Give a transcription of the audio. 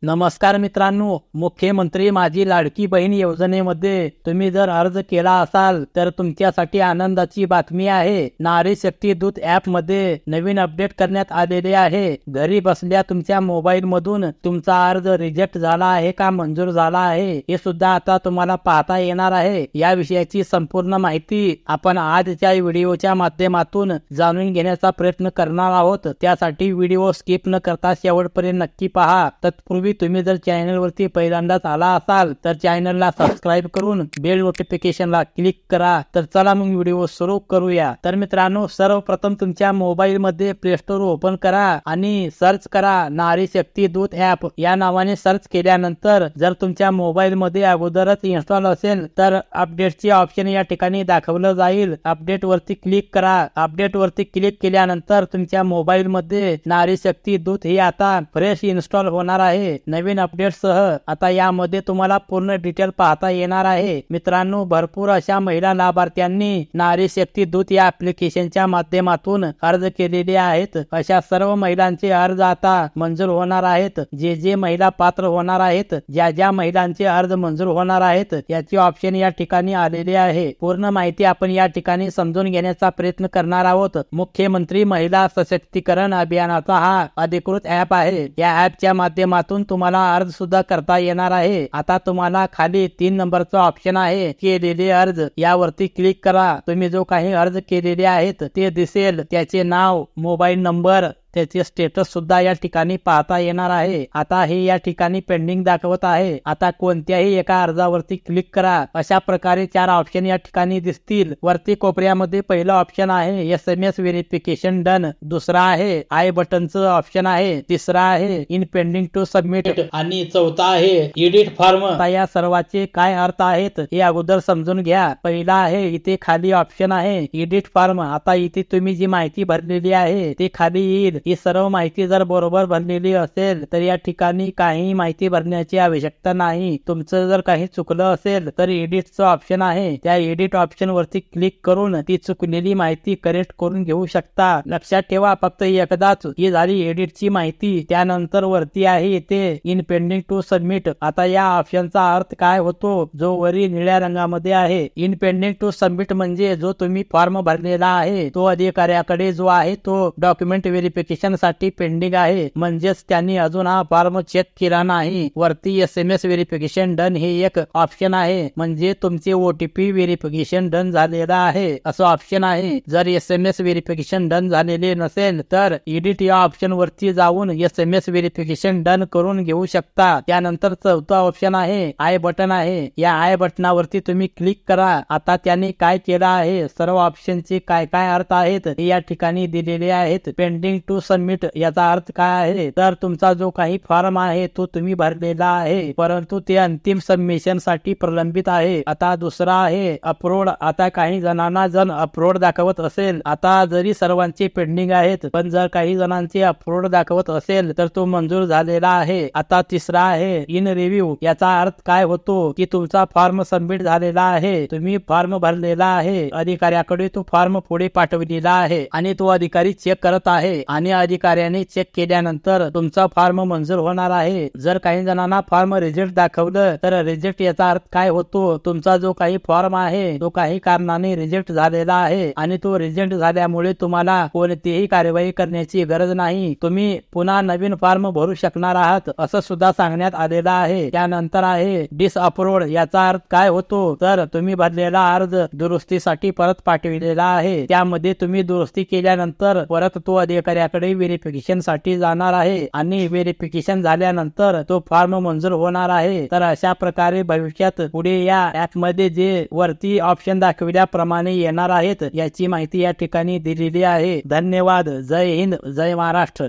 नमस्कार मित्रांनो, मुख्यमंत्री माझी लाडकी बहीण योजनेमध्ये तुम्ही जर अर्ज केला असाल तर तुमच्यासाठी आनंदाची बातमी आहे। नारी शक्ती दूत ॲप मध्ये नवीन अपडेट करण्यात आलेले आहे। घरी बसल्या तुमच्या मोबाईल मधून तुमचा अर्ज रिजेक्ट झाला आहे का मंजूर झाला आहे हे सुद्धा आता तुम्हाला पाहता येणार आहे। या विषयाची संपूर्ण माहिती आपण आजच्या व्हिडिओच्या माध्यमातून जाणून घेण्याचा प्रयत्न करणार आहोत। त्यासाठी व्हिडिओ स्किप न करता शेवटपर्यंत नक्की पहा। तत्पूर्वी तुम्ही जर चॅनल वरती पहिल्यांदाच आला असाल तर चॅनलला सबस्क्राइब करून बेल नोटिफिकेशनला क्लिक करा। तर चला मग व्हिडिओ सुरू करूया। तर मित्रांनो, सर्वप्रथम तुमच्या मोबाईल मध्ये प्ले स्टोर ओपन करा आणि सर्च करा नारी शक्ती दूत ॲप। या नावाने सर्च केल्यानंतर जर तुमच्या मोबाईल मध्ये अगोदरच इन्स्टॉल असेल तर अपडेटचे ऑप्शन या ठिकाणी दाखवलं जाईल। अपडेट वरती क्लिक करा। अपडेट वरती क्लिक केल्यानंतर तुमच्या मोबाईल मध्ये नारी शक्ती दूत हे आता फ्रेश इन्स्टॉल होणार आहे नवीन अपडेट सह। आता यामध्ये तुम्हाला पूर्ण डिटेल पाहता येणार आहे। मित्रांनो, भरपूर अशा महिला लाभार्थ्यांनी नारी शक्ती दूत या ऍप्लिकेशनच्या माध्यमातून अर्ज केलेले आहेत। अशा सर्व महिलांचे अर्ज आता मंजूर होणार आहेत। जे महिला पात्र होणार आहेत, ज्या महिलांचे अर्ज मंजूर होणार आहेत याची ऑप्शन या ठिकाणी आलेले आहे। पूर्ण माहिती आपण या ठिकाणी समजून घेण्याचा प्रयत्न करणार आहोत। मुख्यमंत्री महिला सशक्तीकरण अभियानाचा हा अधिकृत ॲप आहे। या ॲपच्या माध्यमातून तुम्हाला अर्ज सुद्धा करता येणार आहे। आता तुम्हाला खाली 3 नंबरचा ऑप्शन आहे केलेले अर्ज, यावरती क्लिक करा। तुम्ही जो काही अर्ज केलेले आहेत ते दिसेल, त्याचे नाव, मोबाईल नंबर, त्याचे स्टेटस सुद्धा या ठिकाणी पाहता येणार आहे। आता हे या ठिकाणी पेंडिंग दाखवत आहे। आता कोणत्याही एका अर्जावरती क्लिक करा। अशा प्रकारे 4 ऑप्शन या ठिकाणी दिसतील। वरती कोपऱ्यामध्ये पहिला ऑप्शन आहे SMS व्हेरिफिकेशन डन, दुसरा आहे आय बटनचं ऑप्शन आहे, तिसरा आहे इन पेंडिंग टू सबमिट आणि चौथा आहे एडिट फॉर्म। या सर्वाचे काय अर्थ आहेत हे अगोदर समजून घ्या। पहिला आहे इथे खाली ऑप्शन आहे एडिट फॉर्म। आता इथे तुम्ही जी माहिती भरलेली आहे ते खाली येईल। ही सर्व माहिती जर बरोबर भरलेली असेल तर या ठिकाणी काही माहिती भरण्याची आवश्यकता नाही। तुमचं जर काही चुकलं असेल तर एडिटचं ऑप्शन आहे, त्या एडिट ऑप्शन वरती क्लिक करून ती चुकलेली माहिती करेक्ट करून घेऊ शकता। लक्षात ठेवा, फक्त एकदाच ही झाली एडिटची माहिती। त्यानंतर वरती आहे इथे इन पेंडिंग टू सबमिट। आता या ऑप्शनचा अर्थ काय होतो, जो वरी निळ्या रंगामध्ये आहे इन पेंडिंग टू सबमिट म्हणजे जो तुम्ही फॉर्म भरलेला आहे तो अधिकाऱ्याकडे जो आहे तो डॉक्युमेंट व्हेरिफिकेशन साठी पेंडिंग आहे, म्हणजेच त्यांनी अजून हा फॉर्म चेक केला नाही। वरती SMS व्हेरिफिकेशन डन हे एक ऑप्शन आहे, म्हणजे तुमचे OTP व्हेरिफिकेशन डन झालेला आहे असं ऑप्शन आहे। जर SMS व्हेरिफिकेशन डन झालेले नसेल तर एडिट या ऑप्शन वरती जाऊन SMS व्हेरिफिकेशन डन करून घेऊ शकता। त्यानंतर चौथा ऑप्शन आहे आय बटन आहे। या आय बटनावरती तुम्ही क्लिक करा। आता त्यांनी काय केलं आहे, सर्व ऑप्शनचे काय काय अर्थ आहेत हे या ठिकाणी दिलेले आहेत। पेंडिंग टू सबमिट याचा अर्थ काय आहे, तर तुमचा जो काही फॉर्म आहे तो तुम्ही भरलेला आहे परंतु ते अंतिम सबमिशन साठी प्रलंबित आहे। आता दुसरा आहे अपलोड। आता काही जणांना जर अपलोड दाखवत असेल, आता जरी सर्वांचे पेंडिंग आहेत पण जर काही जणांचे अपलोड दाखवत असेल तर तो मंजूर झालेला आहे। आता तिसरा आहे इन रिव्ह्यू। याचा अर्थ काय होतो की तुमचा फॉर्म सबमिट झालेला आहे, तुम्ही फॉर्म भरलेला आहे, अधिकाऱ्याकडे तो फॉर्म पुढे पाठवलेला आहे आणि तो अधिकारी चेक करत आहे आणि अधिकाऱ्याने चेक केल्यानंतर तुमचा फॉर्म मंजूर होणार आहे। जर काही जणांना फॉर्म रिजेक्ट दाखवलं तर रिजेक्ट याचा अर्थ काय होतो, तुमचा जो काही फॉर्म आहे तो काही कारणाने रिजेक्ट झालेला आहे आणि तो रिजेक्ट झाल्यामुळे तुम्हाला कोणतीही कार्यवाही करण्याची गरज नाही, तुम्ही पुन्हा नवीन फॉर्म भरू शकणार आहात असं सुद्धा सांगण्यात आलेलं आहे। त्यानंतर आहे डिसअप्रूव्ड। याचा अर्थ काय होतो, तर तुम्ही भरलेला अर्ज दुरुस्तीसाठी परत पाठविलेला आहे, त्यामध्ये तुम्ही दुरुस्ती केल्यानंतर परत तो अधिकाऱ्याकडे व्हेरिफिकेशन साठी जाणार आहे आणि व्हेरिफिकेशन झाल्यानंतर तो फॉर्म मंजूर होणार आहे। तर अशा प्रकारे भविष्यात पुढे या ऍप मध्ये जे वरती ऑप्शन दाखविल्याप्रमाणे येणार आहेत याची माहिती या ठिकाणी दिलेली आहे। धन्यवाद। जय हिंद, जय महाराष्ट्र।